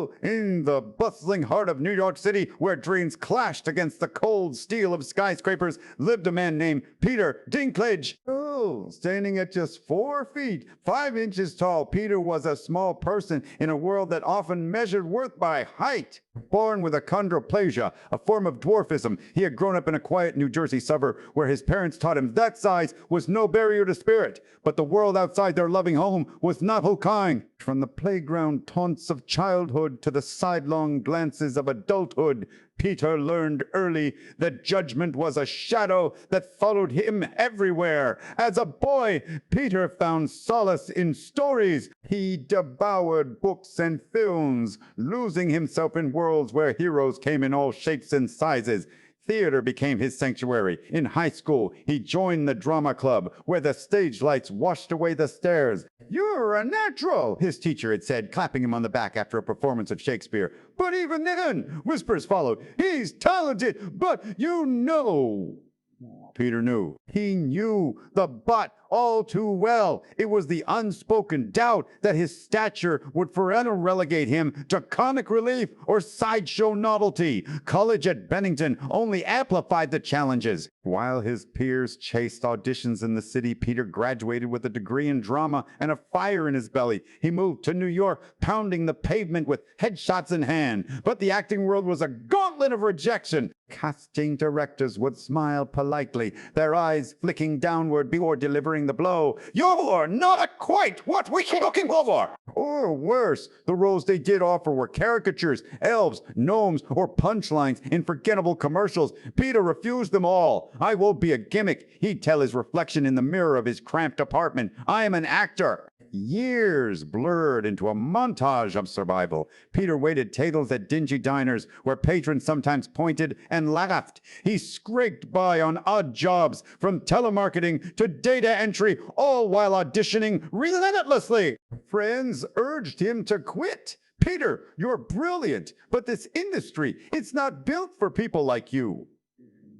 So, in the bustling heart of New York City, where dreams clashed against the cold steel of skyscrapers, lived a man named Peter Dinklage. Oh, standing at just 4 feet, 5 inches tall, Peter was a small person in a world that often measured worth by height. Born with achondroplasia, a form of dwarfism, he had grown up in a quiet New Jersey suburb where his parents taught him that size was no barrier to spirit. But the world outside their loving home was not so kind. From the playground taunts of childhood to the sidelong glances of adulthood, Peter learned early that judgment was a shadow that followed him everywhere. As a boy, Peter found solace in stories. He devoured books and films, losing himself in worlds where heroes came in all shapes and sizes. Theater became his sanctuary. In high school, he joined the drama club, where the stage lights washed away the stares. "You're a natural," his teacher had said, clapping him on the back after a performance of Shakespeare. "But even then," whispers followed, "he's talented, but you know." Peter knew. He knew the but all too well. It was the unspoken doubt that his stature would forever relegate him to comic relief or sideshow novelty. College at Bennington only amplified the challenges. While his peers chased auditions in the city, Peter graduated with a degree in drama and a fire in his belly. He moved to New York, pounding the pavement with headshots in hand. But the acting world was a gauntlet of rejection. Casting directors would smile politely, their eyes flicking downward before delivering the blow. "You're not quite what we're looking for!" Or worse, the roles they did offer were caricatures, elves, gnomes, or punchlines in forgettable commercials. Peter refused them all. "I won't be a gimmick," he'd tell his reflection in the mirror of his cramped apartment. "I am an actor." Years blurred into a montage of survival. Peter waited tables at dingy diners where patrons sometimes pointed and laughed. He scraped by on odd jobs, from telemarketing to data entry, all while auditioning relentlessly. Friends urged him to quit. "Peter, you're brilliant, but this industry, it's not built for people like you."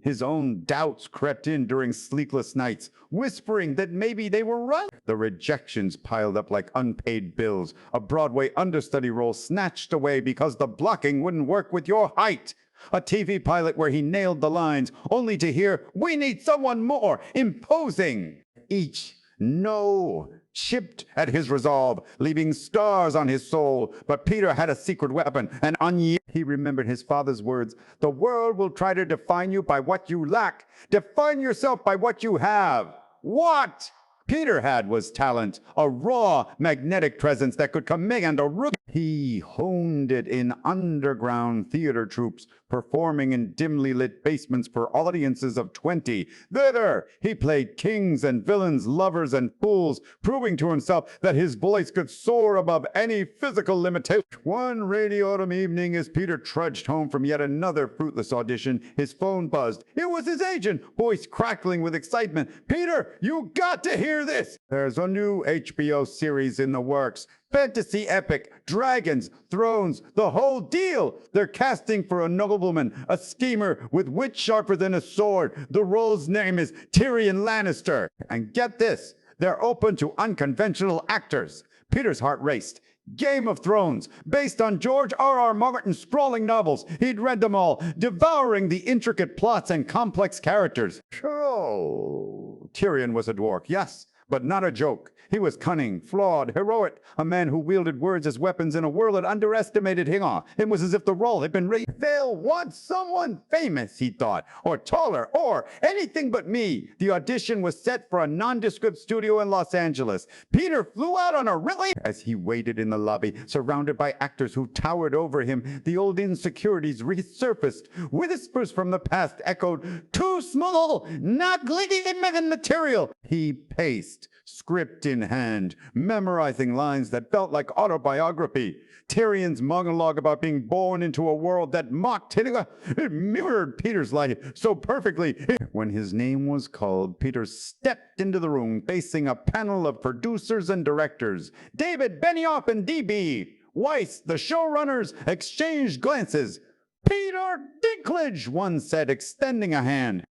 His own doubts crept in during sleepless nights, whispering that maybe they were right. The rejections piled up like unpaid bills, a Broadway understudy role snatched away because the blocking wouldn't work with your height. A TV pilot where he nailed the lines, only to hear, "We need someone more imposing." Each no chipped at his resolve, leaving scars on his soul. But Peter had a secret weapon, an onion. He remembered his father's words. "The world will try to define you by what you lack. Define yourself by what you have." What Peter had was talent, a raw, magnetic presence that could command a room. He honed it in underground theater troupes, performing in dimly lit basements for audiences of 20. There, he played kings and villains, lovers and fools, proving to himself that his voice could soar above any physical limitation. One rainy autumn evening, as Peter trudged home from yet another fruitless audition, his phone buzzed. It was his agent, voice crackling with excitement. "Peter, you got to hear this! There's a new HBO series in the works. Fantasy epic, dragons, thrones, the whole deal. They're casting for a nobleman, a schemer with wit sharper than a sword. The role's name is Tyrion Lannister. And get this, they're open to unconventional actors." Peter's heart raced. Game of Thrones, based on George R.R. Martin's sprawling novels. He'd read them all, devouring the intricate plots and complex characters. Oh, Tyrion was a dwarf, yes, but not a joke. He was cunning, flawed, heroic, a man who wielded words as weapons in a world that underestimated him. It was as if the role had been written. "They'll want someone famous," he thought, "or taller, or anything but me." The audition was set for a nondescript studio in Los Angeles. Peter flew out on a really. As he waited in the lobby, surrounded by actors who towered over him, the old insecurities resurfaced. Whispers from the past echoed, "Too small, not glitty material." He paced, script in hand, memorizing lines that felt like autobiography. Tyrion's monologue about being born into a world that mocked him, it mirrored Peter's life so perfectly. When his name was called, Peter stepped into the room, facing a panel of producers and directors. David Benioff and D.B. Weiss, the showrunners, exchanged glances. "Peter Dinklage," one said, extending a hand.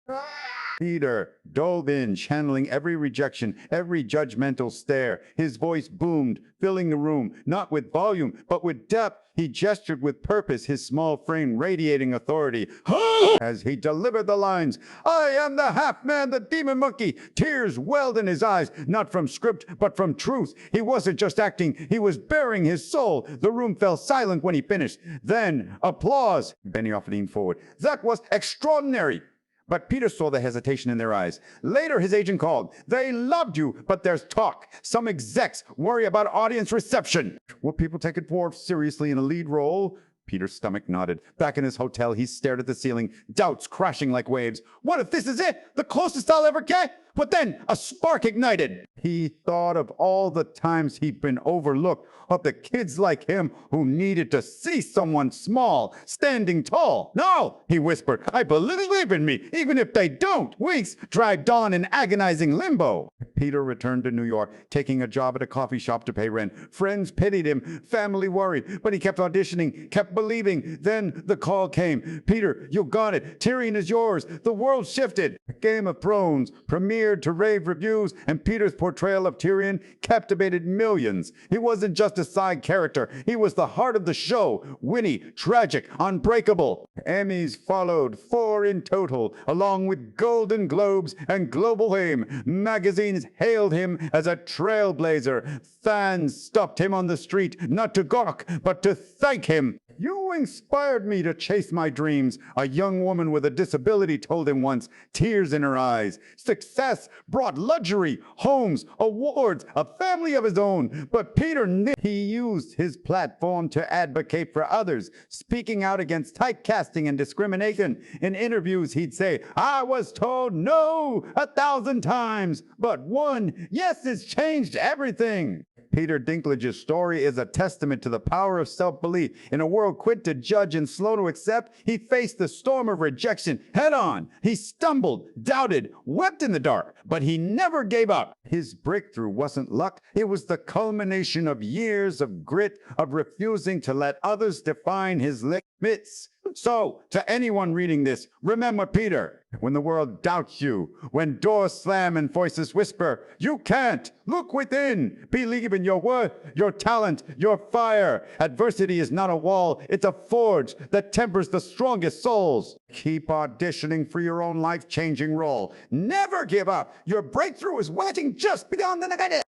Peter dove in, channeling every rejection, every judgmental stare. His voice boomed, filling the room, not with volume, but with depth. He gestured with purpose, his small frame radiating authority. As he delivered the lines, I am the half-man, the demon monkey. Tears welled in his eyes, not from script, but from truth. He wasn't just acting, he was bearing his soul. The room fell silent when he finished. Then, applause. Benioff leaned forward. That was extraordinary. But Peter saw the hesitation in their eyes. Later, his agent called. They loved you, but there's talk. Some execs worry about audience reception. Will people take it more seriously in a lead role? Peter's stomach nodded. Back in his hotel, he stared at the ceiling, doubts crashing like waves. What if this is it? The closest I'll ever get? But then a spark ignited. He thought of all the times he'd been overlooked, of the kids like him who needed to see someone small, standing tall. No, he whispered, I believe in me, even if they don't. Weeks dragged on in agonizing limbo. Peter returned to New York, taking a job at a coffee shop to pay rent. Friends pitied him, family worried, but he kept auditioning, kept believing. Then the call came. Peter, you got it. Tyrion is yours. The world shifted. Game of Thrones premiered to rave reviews, and Peter's portrayal of Tyrion captivated millions. He wasn't just a side character. He was the heart of the show. Witty, tragic, unbreakable. Emmys followed, 4 in total, along with Golden Globes and global fame. Magazines hailed him as a trailblazer. Fans stopped him on the street, not to gawk, but to thank him. You inspired me to chase my dreams, a young woman with a disability told him once, tears in her eyes. Success brought luxury, homes, awards, a family of his own. But he used his platform to advocate for others, speaking out against typecasting and discrimination. In interviews, he'd say, I was told no 1,000 times, but one yes has changed everything. Peter Dinklage's story is a testament to the power of self-belief. In a world quick to judge and slow to accept, he faced the storm of rejection head on. He stumbled, doubted, wept in the dark, but he never gave up. His breakthrough wasn't luck. It was the culmination of years of grit, of refusing to let others define his limits. So, to anyone reading this, remember Peter. When the world doubts you, when doors slam and voices whisper, you can't. Look within. Believe in your worth, your talent, your fire. Adversity is not a wall. It's a forge that tempers the strongest souls. Keep auditioning for your own life-changing role. Never give up. Your breakthrough is waiting just beyond the negative.